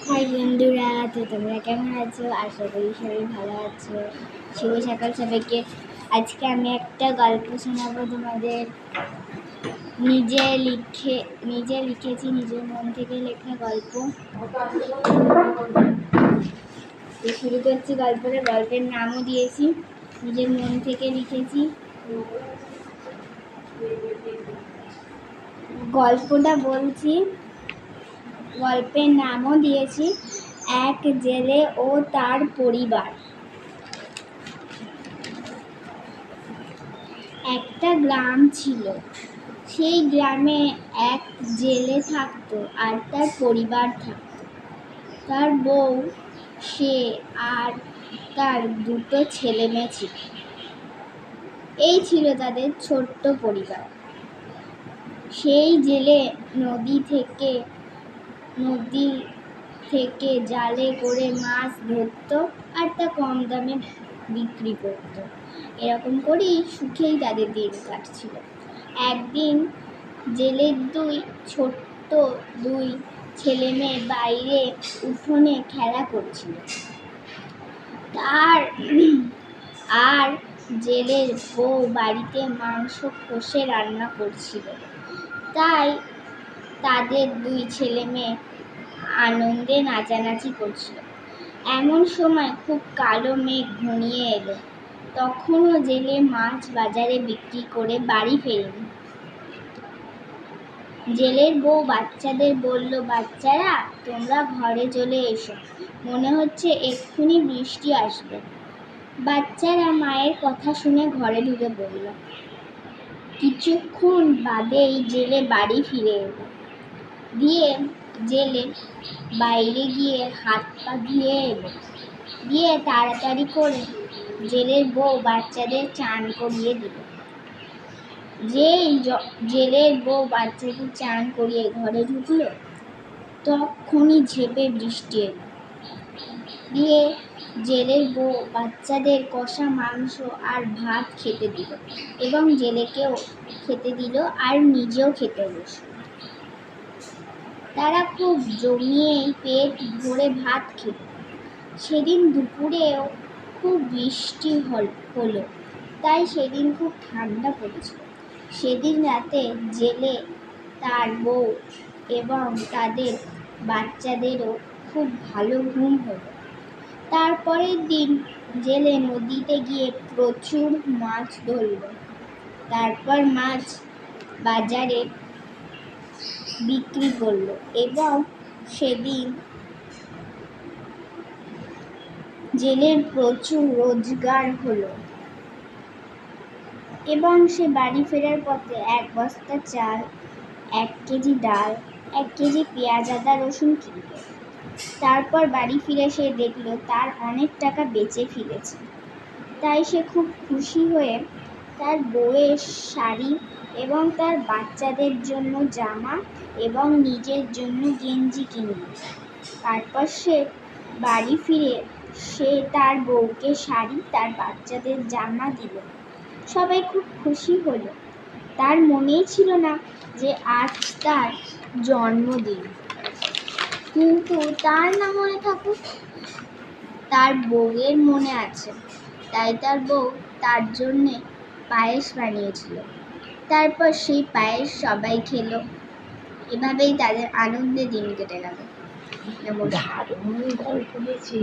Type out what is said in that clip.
High বন্ধুরা, তো তোমরা কেমন আছো? আশা করি সবাই ভালো আছো। শুভ সকাল সবাইকে। আজকে আমি একটা গল্প শোনাবো তোমাদের। নিজে লিখেছি, নিজের মন থেকে লেখা গল্প। শুরু করছি গল্পের নামও দিয়েছি, নিজের মন থেকে লিখেছি। গল্পটা বলছি, গল্পের নামও দিয়েছি এক জেলে ও তার পরিবার। একটা গ্রাম ছিল। সেই গ্রামে এক জেলে থাকতো আর তার পরিবার থাকতো। তার বউ, সে আর তার দুটো ছেলে মেয়ে ছিল। এই ছিল তাদের ছোট্ট পরিবার। সেই জেলে নদী থেকে জালে করে মাছ ধরতো আর তা কম দামে বিক্রি করত। এরকম করেই সুখেই তাদের দিন কাটছিল। একদিন জেলের ছোট্ট দুই ছেলে মেয়ে বাইরে উঠোনে খেলা করছিল। আর জেলের বউ বাড়িতে মাংস কষে রান্না করছিল। তাই তাদের দুই ছেলে মেয়ে আনন্দে নাচানাচি করছিল। এমন সময় খুব কালো মেঘ ঘনিয়ে এলো। তখনও জেলে মাছ বাজারে বিক্রি করে বাড়ি ফেরেনি। জেলের বউ বাচ্চাদের বলল, বাচ্চারা, তোমরা ঘরে চলে এসো, মনে হচ্ছে এক্ষুনি বৃষ্টি আসবে। বাচ্চারা মায়ের কথা শুনে ঘরে ঢুকে পড়ল। কিছুক্ষণ বাদেই জেলে বাড়ি ফিরে এলো। জেলে বাইরে গিয়ে হাত পা ধুয়ে এলো। তাড়াতাড়ি করে জেলের বউ বাচ্চাদের চান করিয়ে দিল। জেলের বউ বাচ্চাদের চান করিয়ে ঘরে ঢুকলো, তখনই ঝেঁপে বৃষ্টি এলো। জেলের বউ বাচ্চাদের কষা মাংস আর ভাত খেতে দিল এবং জেলেকেও খেতে দিল আর নিজেও খেতে বসল। তারা খুব জমিয়েই পেট ভরে ভাত খেল। সেদিন দুপুরেও খুব বৃষ্টি হলো, তাই সেদিন খুব ঠান্ডা পড়েছিল। সেদিন রাতে জেলে, তার বউ এবং তাদের বাচ্চাদেরও খুব ভালো ঘুম হলো। তারপরের দিন জেলে নদীতে গিয়ে প্রচুর মাছ ধরল। তারপর মাছ বাজারে বিক্রি করলো এবং সেদিন জেলের প্রচুর রোজগার হলো এবং সে বাড়ি ফেরার পথে 1 বস্তা চাল, 1 কেজি ডাল, 1 কেজি পেঁয়াজ, আদা, রসুন কিনল। তারপর বাড়ি ফিরে সে দেখল তার অনেক টাকা বেঁচে ফিরেছে। তাই সে খুব খুশি হয়ে তার বউয়ের শাড়ি এবং তার বাচ্চাদের জন্য জামা এবং নিজের জন্য গেঞ্জি কিনল। তারপর সে বাড়ি ফিরে সে তার বউকে শাড়ি, তার বাচ্চাদের জামা দিল। সবাই খুব খুশি হলো। তার মনেই ছিল না যে আজ তার জন্মদিন। কিন্তু তার না মনে থাকুক, তার বউয়ের মনে আছে। তাই তার বউ তার জন্যে পায়েস বানিয়েছিল। তারপর সেই পায়েস সবাই খেলো। এভাবেই তাদের আনন্দে দিন কেটে গেল। দারুণ গল্প হয়েছে।